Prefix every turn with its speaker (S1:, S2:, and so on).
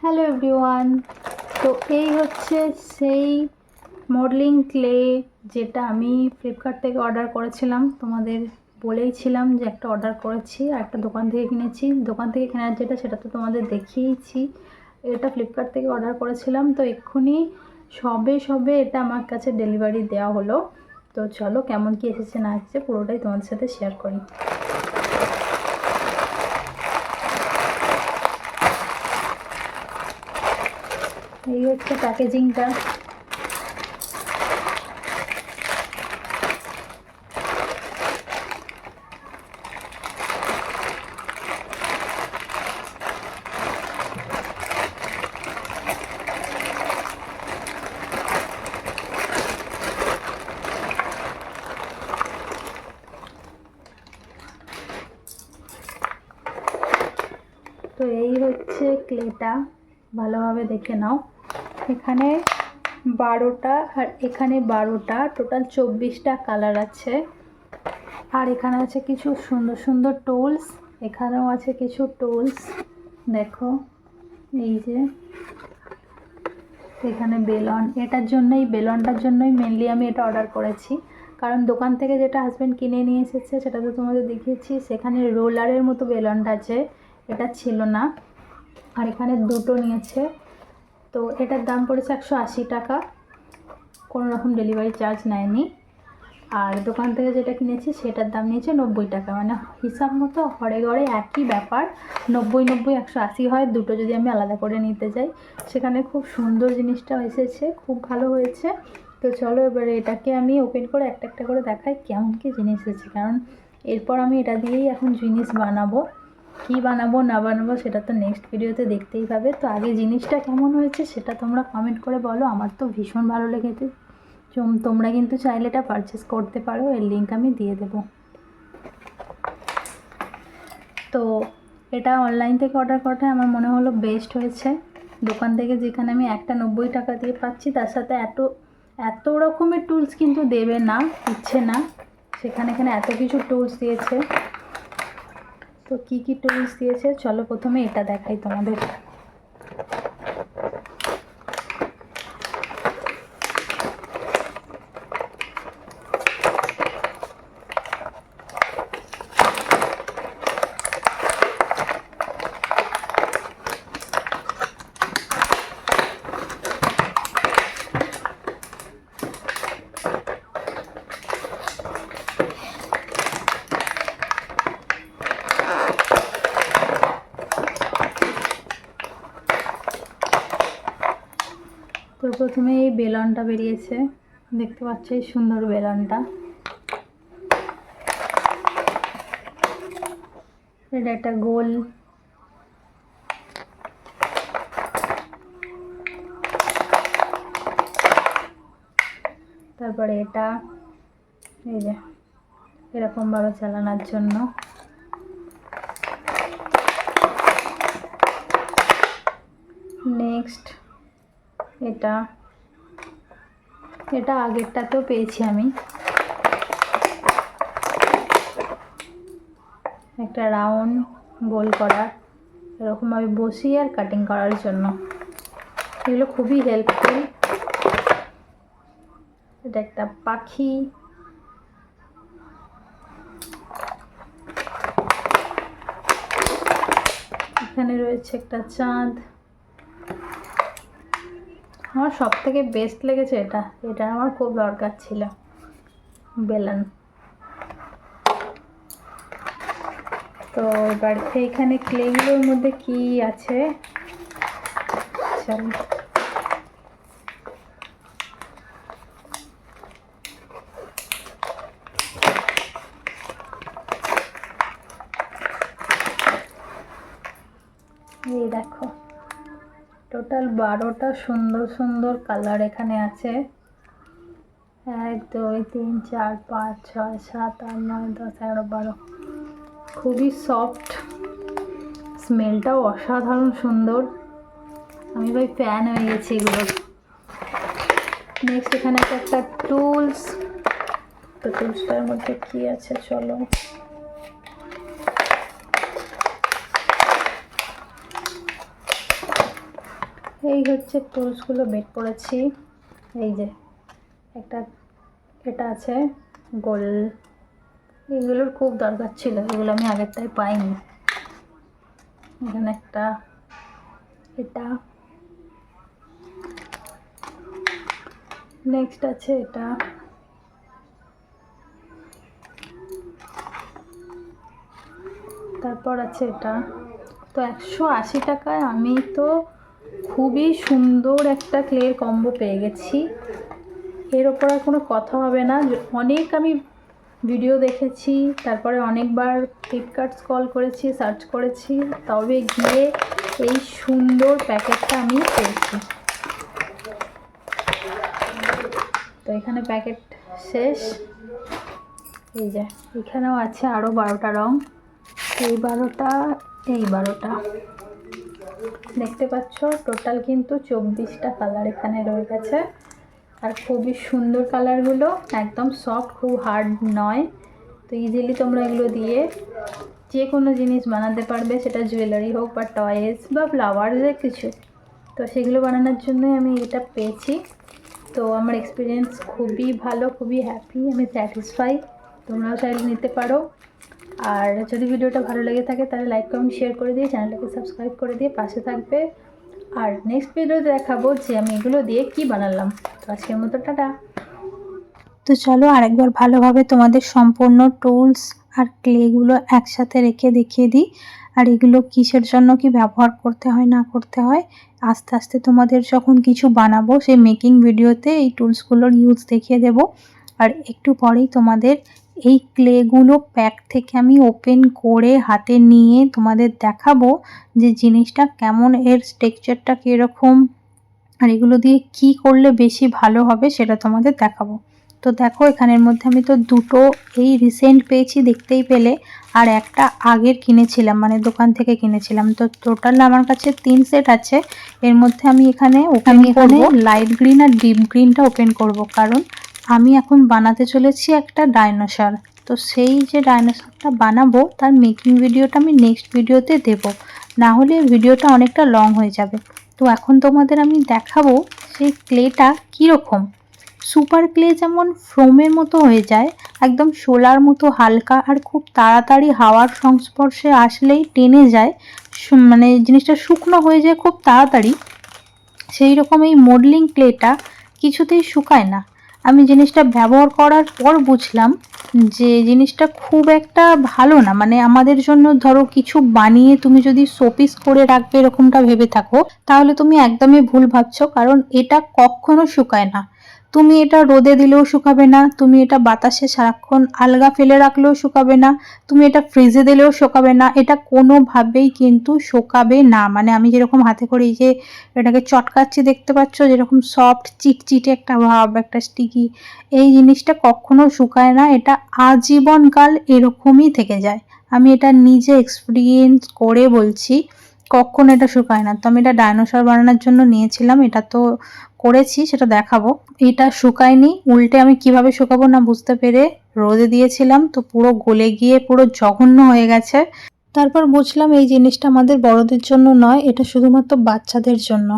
S1: Hello everyone. তো এই হচ্ছে সেই মডেলিং ক্লে যেটা আমি ফ্লিপকার্ট থেকে অর্ডার করেছিলাম। তোমাদের বলেইছিলাম যে একটা অর্ডার করেছি আর একটা দোকান থেকে কিনেছি। দোকান থেকে কেনার সেটা তো তোমাদের দেখিয়েছি। এটা ফ্লিপকার্ট থেকে অর্ডার করেছিলাম, তো এক্ষুনি সবে এটা আমার কাছে ডেলিভারি দেওয়া হলো। তো চলো কেমন কি এসেছে না এসেছে পুরোটাই তোমাদের সাথে শেয়ার করি। এই হচ্ছে প্যাকেজিংটা। তো এই হচ্ছে ক্লেটা, ভালোভাবে দেখে নাও। এখানে 12টা আর এখানে 12টা, টোটাল 24টা কালার আছে। আর এখানে আছে কিছু সুন্দর সুন্দর টুলস, এখানেও আছে কিছু টুলস। দেখো এই যে এখানে বেলন, বেলনটার জন্যই মেনলি আমি এটা অর্ডার করেছি। কারণ দোকান থেকে যেটা হাজব্যান্ড কিনে নিয়ে এসেছে সেটা তো তোমাদের দেখিয়েছি, সেখানে রোলারের মতো বেলনটা আছে, এটা ছিল না। আর এখানে দুটো নিয়েছে, তো এটার দাম পড়েছে 180 টাকা, কোনো রকম ডেলিভারি চার্জ নেয়নি। আর দোকান থেকে যেটা কিনেছি সেটার দাম নিয়েছে 90 টাকা, মানে হিসাব মতো ঘরে ঘরে একই ব্যাপার, 90 90 180 হয় দুটো যদি আমি আলাদা করে নিতে যাই। সেখানে খুব সুন্দর জিনিসটা এসেছে, খুব ভালো হয়েছে। তো চলো এবারে এটাকে আমি ওপেন করে একটা একটা করে দেখাই কেমন কি জিনিস এসেছে, কারণ এরপর আমি এটা দিয়েই এখন জিনিস বানাবো। কি বানাবো না বানাবো সেটা তো নেক্সট ভিডিওতে দেখতেই পাবে। তো আগে জিনিসটা কেমন হয়েছে সেটা তোমরা কমেন্ট করে বলো। আমার তো ভীষণ ভালো লেগেছে। তোমরা কিন্তু চাইলে এটা পারচেস করতে পারো, এর লিঙ্ক আমি দিয়ে দেব। তো এটা অনলাইন থেকে অর্ডার করাটা আমার মনে হলো বেস্ট হয়েছে। দোকান থেকে যেখানে আমি একটা 90 টাকা দিয়ে পাচ্ছি, তার সাথে এত রকমের টুলস কিন্তু দেবে না, দিচ্ছে না। সেখানে এখানে এত কিছু টুলস দিয়েছে। তো কি কি টুলস দিয়েছে চলো প্রথমে এটা দেখাই তোমাদের। তো প্রথমে এই বেলনটা বেরিয়েছে, দেখতে পাচ্ছ এই সুন্দর বেলনটা। এটা একটা গোল, তারপরে এটা এই যে এরকমভাবে চালানোর জন্য। নেক্সট এটা আগেরটাতেও পেয়েছি আমি, একটা রাউন্ড গোল করার, এরকমভাবে বসিয়ে আর কাটিং করার জন্য। এগুলো খুবই হেল্পফুল। এটা একটা পাখি, এখানে রয়েছে একটা চাঁদ। আমার সব থেকে বেস্ট লেগেছে এটা আমার খুব দরকার ছিল, বেলুন। তো বাড়িতে এখানে ক্লেগুলোর মধ্যে কি আছে চলো। এই দেখো টোটাল 12টা সুন্দর সুন্দর কালার এখানে আছে। 1 2 3 4 5 6 7 8 9 10 11 12। খুবই সফট, স্মেলটাও অসাধারণ সুন্দর। আমি ভাই ফ্যান হয়ে গেছি এগুলো। নেক্সট এখানে একটা টুলস। তো টুলসটার মধ্যে কি আছে চলো। এই হচ্ছে টুলসগুলো বের করেছি। এই যে একটা এটা আছে গোল, এগুলোর খুব দরকার ছিল, এগুলো আমি আগেরটাই পাইনি। এখানে একটা, এটা নেক্সট আছে এটা, তারপর আছে এটা। তো 180 টাকায় আমি তো খুবই সুন্দর একটা ক্লের কম্বো পেয়ে গেছি। এর ওপর আর কোনো কথা হবে না। অনেক আমি ভিডিও দেখেছি, তারপরে অনেকবার ফ্লিপকার্ট কল করেছি, সার্চ করেছি, তবে গিয়ে এই সুন্দর প্যাকেটটা আমি পেয়েছি। তো এখানে প্যাকেট শেষ। এই যে এখানেও আছে আরও 12টা রং, এই 12টা, এই 12টা দেখতে পাচ্ছ। টোটাল কিন্তু 24টা কালার এখানে রয়ে গেছে। আর খুবই সুন্দর কালারগুলো, একদম সফট, খুব হার্ড নয়। তো ইজিলি তোমরা এগুলো দিয়ে যে কোনো জিনিস বানাতে পারবে, সেটা জুয়েলারি হোক বা টয়েস বা ফ্লাওয়ার্সের কিছু। তো সেগুলো বানানোর জন্যই আমি এটা পেয়েছি। তো আমার এক্সপিরিয়েন্স খুবই ভালো, খুবই হ্যাপি, আমি স্যাটিসফাই। তোমরাও চাইলে নিতে পারো। আর যদি ভিডিওটা ভালো লেগে থাকে তাহলে লাইক কমেন্ট শেয়ার করে দিয়ে চ্যানেলটাকে সাবস্ক্রাইব করে দিয়ে পাশে থাকবে। আর নেক্সট ভিডিওতে দেখাবো যে আমি এগুলো দিয়ে কি বানালাম। তো আজকের মতো টাটা। তো চলো আরেকবার ভালোভাবে তোমাদের সম্পূর্ণ টুলস আর ক্লেগুলো একসাথে রেখে দেখিয়ে দিই। আর এগুলো কিসের জন্য কি ব্যবহার করতে হয় না করতে হয় আস্তে আস্তে তোমাদের যখন কিছু বানাবো সেই মেকিং ভিডিওতে এই টুলসগুলোর ইউজ দেখিয়ে দেব। আর একটু পরেই তোমাদের এই ক্লেগুলো প্যাক থেকে আমি ওপেন করে হাতে নিয়ে তোমাদের দেখাবো যে জিনিসটা কেমন, এর টেক্সচারটা কীরকম, আর এগুলো দিয়ে কি করলে বেশি ভালো হবে সেটা তোমাদের দেখাবো। তো দেখো এখানের মধ্যে আমি তো দুটো এই রিসেন্ট পেয়েছি, দেখতেই পেলে, আর একটা আগের কিনেছিলাম, মানে দোকান থেকে কিনেছিলাম। তো টোটাল আমার কাছে 3 সেট আছে। এর মধ্যে আমি এখানে লাইট গ্রিন আর ডিপ গ্রিনটা ওপেন করব, কারণ আমি এখন বানাতে চলেছি একটা ডাইনোসর। তো সেই যে ডাইনোসরটা বানাবো তার মেকিং ভিডিওটা আমি নেক্সট ভিডিওতে দেব, না হলে ভিডিওটা অনেকটা লং হয়ে যাবে। তো এখন তোমাদের আমি দেখাবো সেই ক্লেটা কীরকম। সুপার ক্লে যেমন ফোমের মতো হয়ে যায়, একদম শোলার মতো হালকা, আর খুব তাড়াতাড়ি হাওয়ার সংস্পর্শে আসলেই টেনে যায়, মানে জিনিসটা শুকনো হয়ে যায় খুব তাড়াতাড়ি। সেই রকম এই মডেলিং ক্লেটা কিছুতেই শুকায় না। আমি জিনিসটা ব্যবহার করার পর বুঝলাম যে জিনিসটা খুব একটা ভালো না। মানে আমাদের জন্য ধরো কিছু বানিয়ে তুমি যদি শোপিস করে রাখবে এরকমটা ভেবে থাকো, তাহলে তুমি একদমই ভুল ভাবছো, কারণ এটা কখনো শুকায় না। তুমি এটা রোদে দিলেও শুকাবে না, তুমি এটা বাতাসে সারাক্ষণ আলগা ফেলে রাখলেও শুকাবে না, তুমি এটা ফ্রিজে দিলেও শুকাবে না, এটা কোনোভাবেই কিন্তু শুকাবে না। মানে আমি যেরকম হাতে করে এই যে এটাকে চটকাচ্ছি দেখতে পাচ্ছ, যেরকম সফট চিটচিটে একটা ভাব, একটা স্টিকি, এই জিনিসটা কখনো শুকায় না, এটা আজীবনকাল এরকমই থেকে যায়। আমি এটা নিজে এক্সপিরিয়েন্স করে বলছি, কখনো এটা শুকায় না। তো আমি এটা ডাইনোসর বানানোর জন্য নিয়েছিলাম, এটা তো করেছি, সেটা দেখাবো। এটা শুকায়নি, উল্টে আমি কিভাবে শুকাবো না বুঝতে পেরে রোদে দিয়েছিলাম, তো পুরো গলে গিয়ে পুরো জঘন্য হয়ে গেছে। তারপর বুঝলাম এই জিনিসটা আমাদের বড়দের জন্য নয়, এটা শুধুমাত্র বাচ্চাদের জন্য।